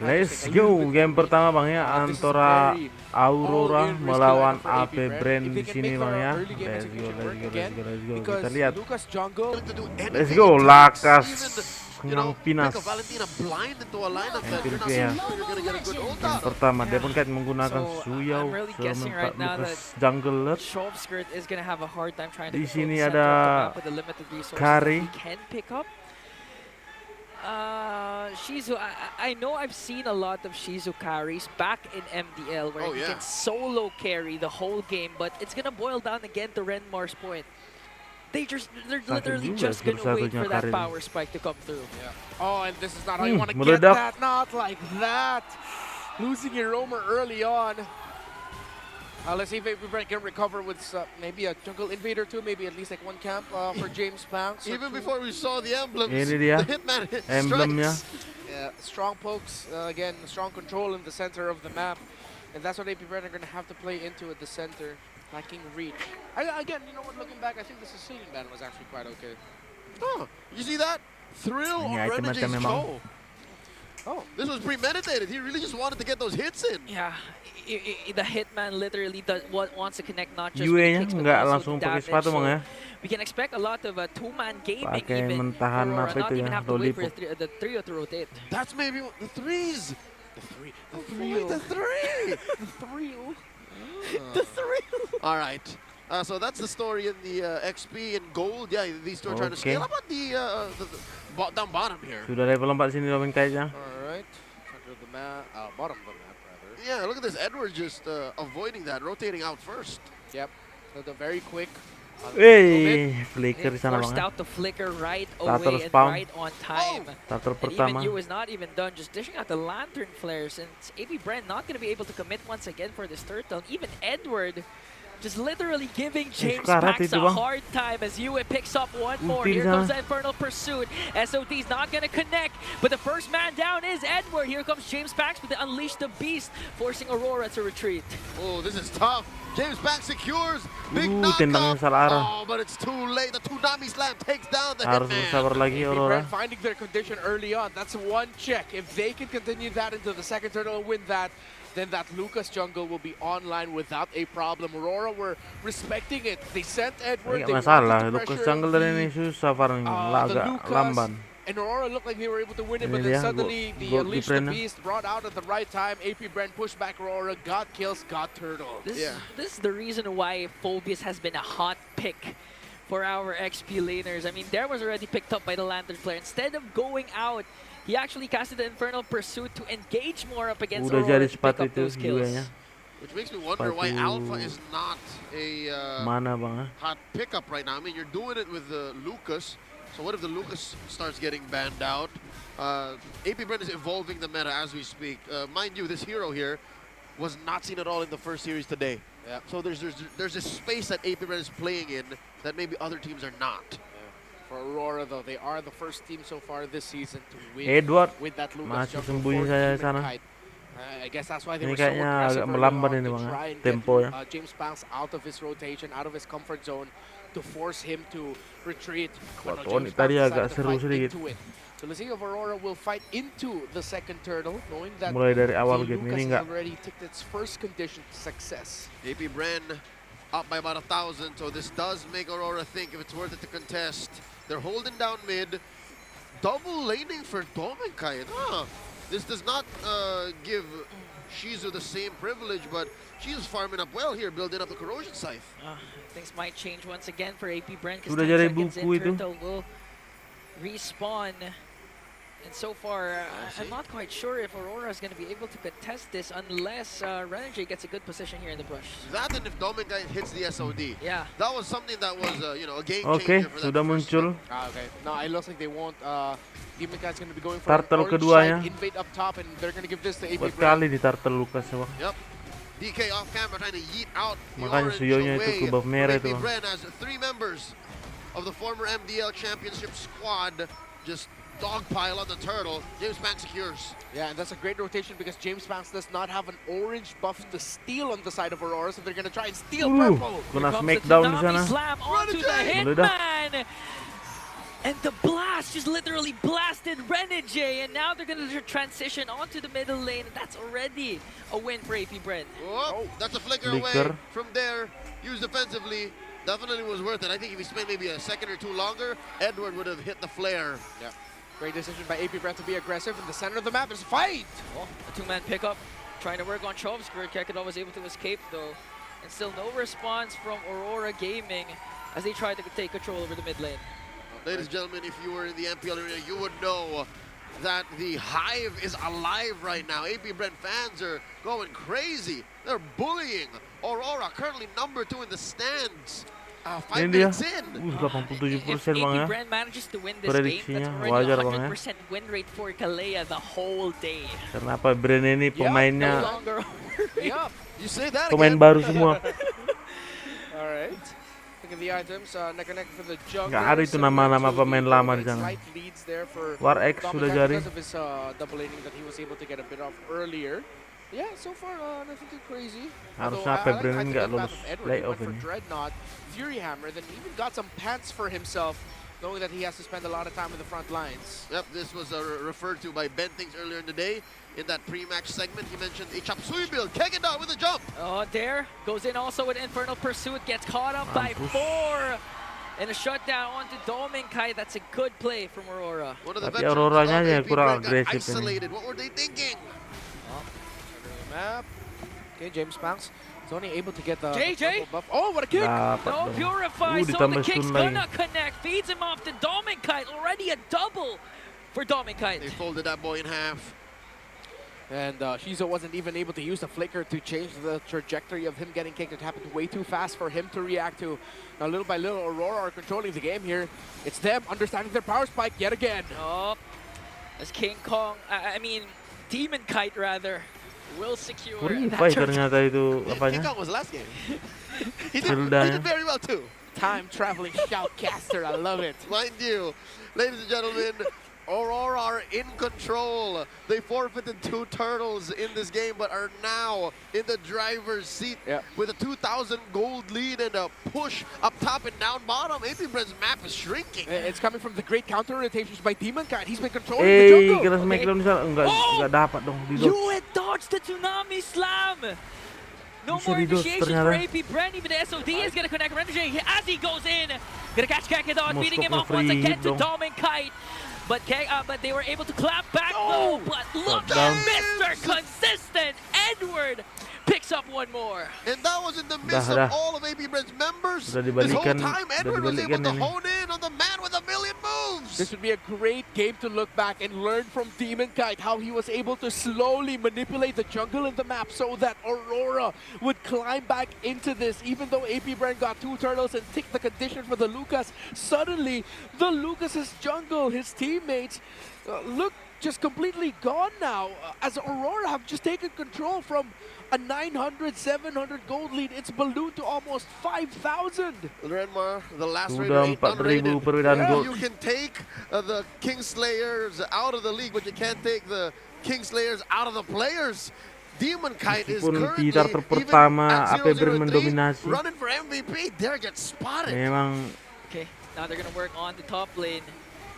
Let's go, game pertama bang ya antara Aurora melawan AP Bren di sini bang ya. Let's go. Kita lihat. Let's go, Lakas ng Pinas. MPV ya. Game pertama, dia pun menggunakan Suyao sementara Lucas jungler. Di sini ada Kari. Shizu, I know I've seen a lot of Shizu carries back in MDL where he can solo carry the whole game, but it's gonna boil down again to Renmar's point. They're literally just gonna wait for that power spike to come through. Yeah. Oh, and this is not how you want to get that. Not like that. Losing your roamer early on. Let's see if Bren can recover with maybe a jungle invader too, maybe at least like one camp for James Banks. Even before we saw the emblems, ini dia, the Hitman emblemnya. Yeah, strong pokes, again, strong control in the center of the map. And that's what AP Bren are going to have to play into at the center, lacking reach. Again, you know what, looking back, I think the Sicilian ban was actually quite okay. Oh, you see that? Thrill on Renegade's show. Oh, this was premeditated. He really just wanted to get those hits in. Yeah, the Hitman literally wants to connect not just with the kicks, but also the damage. So we can expect a lot of two-man gaming even for Aurora, not even have to wait for the trio to rotate. That's maybe the threes. The three. All right. So that's the story in the XP and gold. Yeah, these two are trying to scale. How about the down bottom here? Sudah level 4 sini lawan kayaknya. Alright, center of the map, bottom of the map rather. Yeah, look at this. Edward just avoiding that, rotating out first. Yep, so the very quick. Flicker di sana forced bang. out the flicker right away and right on time. Turtle and pertama. even you is not even done, just dishing out the lantern flares, and AP Bren not going to be able to commit once again for this turtle. Even Edward just literally giving James Pax a hard time as Yue picks up one more. Here comes the Infernal Pursuit. SOT's not going to connect, but the first man down is Edward. Here comes James Pax with the Unleash the Beast, forcing Aurora to retreat. Oh, this is tough. James Pax secures. Big knockout. Oh, but it's too late. The Tsunami Slam takes down the Hitman. Lagi Aurora. Finding their condition early on. That's one check. If they can continue that into the second turtle and win that, then that Lucas jungle will be online without a problem. Aurora were respecting it. They sent Edward. They masalah. Lucas jungle dari ini susah farming, agak lamban. And Aurora looked like they were able to win it, but then suddenly the Unleash the Beast brought out at the right time. AP Bren pushed back Aurora, got kills, got turtle. This is the reason why Phobius has been a hot pick for our XP laners. I mean, there was already picked up by the Lantern player. Instead of going out, he actually casted the Infernal Pursuit to engage more up against Aurora to pick up those kills. Which makes me wonder why Alpha is not a hot pickup right now. I mean, you're doing it with Lucas. So what if the Lucas starts getting banned out? AP Bren is evolving the meta as we speak. Mind you, this hero here was not seen at all in the first series today. Yeah. So there's a space that AP Bren is playing in that maybe other teams are not. For Aurora, though, they are the first team so far this season to win with that Lucas jump sembunyi saja sana. I guess that's why they Ini were so aggressive melamban ini bang, tempo ya. James Banks out of his rotation, out of his comfort zone to force him to retreat. But no, James tadi agak Banks seru sedikit. So let's see if Aurora will fight into the second turtle, knowing that mulai dari awal game Lucas ini enggak. already ticked its first condition to success. AP Bren up by about 1,000, so this does make Aurora think if it's worth it to contest. They're holding down mid, double laning for Domenkai. This does not give Shizu the same privilege, but she's farming up well here, building up the corrosion scythe. Things might change once again for AP Bren because 10 jadi seconds in, buku itu. Turtle will respawn. And so far, I'm not quite sure if Aurora is going to be able to contest this unless Renegade gets a good position here in the bush. That and if Domenkai hits the SOD. Yeah. That was something that was, you know, a game Oke, changer for sudah muncul. Okay. No, it looks like they won't. Domenkai is going to be going for Turtle an keduanya. invade up top, and they're going to give this to AP Buat Bren. kali di Turtle Lucas ya bang. Yep. DK off camera trying to yeet out the Makanya orange Suyonya away. itu ke buff merah itu bang. Bren has 3 members of the former MDL championship squad just dogpile on the turtle. James Banks secures. Yeah, and that's a great rotation because James Banks does not have an orange buff to steal on the side of Aurora, so they're going to try and steal purple. Kena smackdown di sana. Slam onto the Hitman. And the blast just literally blasted Renegade, and now they're going to transition onto the middle lane, and that's already a win for AP Bren. Oh, that's a flicker away from there. Used defensively. Definitely was worth it. I think if he spent maybe a second or two longer, Edward would have hit the flare. Yeah. Great decision by AP Bren to be aggressive in the center of the map. There's a fight! Oh, a two-man pickup, trying to work on Chov's. Kekidol was able to escape though. And still no response from Aurora Gaming as they try to take control over the mid lane. Ladies and gentlemen, if you were in the MPL arena, you would know that the Hive is alive right now. AP Bren fans are going crazy. They're bullying Aurora, currently number 2 in the stands. 5 minutes in. 87% If bang ya. Bren manages to win this game, that's already wajar a bang ya. 100% win rate for Kalea the whole day. Karena apa, Bren ini No pemainnya longer Yup. You say that pemain again. baru semua. Alright. Look at the items, neck and neck for the jungle. Nggak ada itu nama-nama pemain lama di sana. Slight leads there for War X sudah Dominik jadi. because of his double laning that he was able to get a bit of earlier. Yeah, so far nothing too crazy. Harusnya Although, AP Bren I like nggak the lulus path of Edward. He playoff went for ini. Dreadnought, Fury Hammer, then even got some pants for himself, knowing that he has to spend a lot of time in the front lines. Yep, this was referred to by Ben Things earlier in the day. In that pre-match segment, he mentioned a chop suey build. Kekidol with a jump. Oh, there goes in also with Infernal Pursuit, gets caught up by 4. And a shutdown onto Dominkai. That's a good play from Aurora. One of the Tapi veterans Auroranya of yang AP kurang Bren got agresif ini. isolated. What were they thinking? Map. Okay, James Bounce is only able to get the JJ? purple buff. Oh, what a kick! Dapat No dong. Purify, so the ditambah kick's stun lagi. gonna connect. Feeds him off to Dominkai. Already a double for Dominkai. They folded that boy in half. And Shizo wasn't even able to use the flicker to change the trajectory of him getting kicked. It happened way too fast for him to react to. Now, little by little, Aurora are controlling the game here. It's them understanding their power spike yet again. Oh, as King Kong, I mean, Demon Kite rather, will secure Purify ternyata itu King apanya. Kong was last game. he Hilda. did very well too. Time traveling shoutcaster, I love it. Mind you, ladies and gentlemen, Aurora are in control. They forfeited 2 turtles in this game, but are now in the driver's seat with a 2,000 gold lead and a push up top and down bottom. AP Bren's map is shrinking. It's coming from the great counter rotations by Demon Kite. He's been controlling the jungle. Kena smackdown di sana. Enggak dapat dong di dodge. You had dodged the Tsunami Slam! No Bisa more di dodge initiations for ternyata. AP Bren. Even the SOD is going to connect Renegade as he goes in. Gonna catch Kekidol, beating him off once free again hit to dong. Dominkite. But they were able to clap back though. But look at Mr. Consistent. Edward picks up one more. And that was in the midst Dah. of all of AP Bren's members. Sudah This whole dibalikan, time, sudah Edward was able dibalikan to ini. hone in on the man with a million moves. This would be a great game to look back and learn from Demon Kite how he was able to slowly manipulate the jungle and the map so that Aurora would climb back into this. Even though AP Bren got 2 turtles and ticked the condition for the Lucas, suddenly the Lucas's jungle, his teammates, look just completely gone now as Aurora have just taken control from a 900, 700 gold lead. It's ballooned to almost 5,000. Renmar, the last Sudah raider ain't 4.000 unrated. perbedaan gol. You can take the Kingslayers out of the league, but you can't take the Kingslayers out of the players. Demon Kite is Meskipun currently di quarter pertama even AP at Bren 003, mendominasi. running for MVP. There gets spotted. Memang Okay, now they're gonna work on the top lane.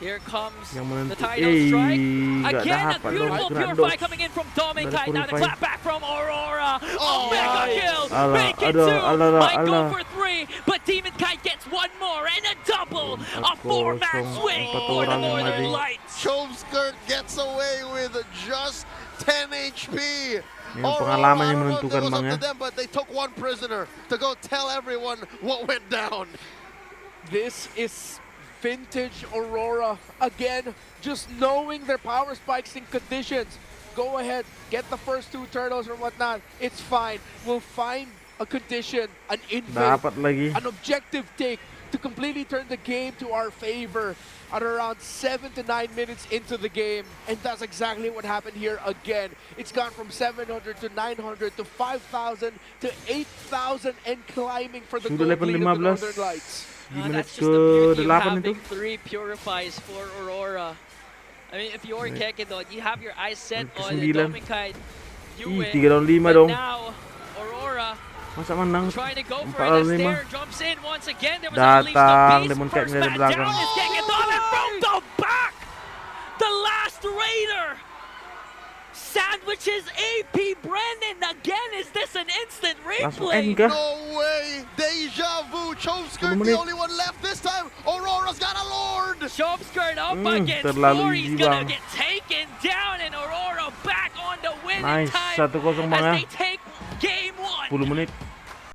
Here comes yang the menentukan. tidal strike. Nggak Again, a dapat dong. beautiful Kena Purify dodge. coming in from Dominkite. Now the Purify. clap back from Aurora. Oh, Mega kill. Alah, Make it aduh, 2. alah, Might go alah. for 3, but Demon Kite gets 1 more and a double. A 4-man swing 4 for the orang yang Northern mati. Lights. Chomskirt gets away with just 10 HP. Memang pengalaman yang menentukan It was bang up ya. to them, but they took 1 prisoner to go tell everyone what went down. This is vintage Aurora. Again, just knowing their power spikes in conditions. Go ahead, get the first 2 turtles or whatnot. It's fine. We'll find a condition, an invade, Dapat lagi. an objective take to completely turn the game to our favor at around 7 to 9 minutes into the game. And that's exactly what happened here again. It's gone from 700 to 900 to 5,000 to 8,000 and climbing for the Sudah gold level lead of the 15. Northern Lights. Di menit That's just the beauty of ke-8 having itu. 3 Purifies for Aurora. I mean, if you're Kekidol, you have your eyes set on the Ke-9. Dominkite. You Ih, win. 3 lawan 5 But dong. now, Aurora Masa menang Trying to go 4 for lawan it. 5. Astaire jumps in once again. There was unleashed the Datang beast. Demon Cat First dari man belakang. down is getting it on and from the back. The last Raider sandwiches AP Brennan again. Is this an instant Langsung replay? enggak. No way! Deja vu! Choveskirt, the only one left this time! Aurora's got a Lord! Chopskirt up against terlalu four. easy, He's gonna Bang. get taken down, and Aurora back on the winning Nice, time 1-0 Bang as ya. they take game 1. 10 menit.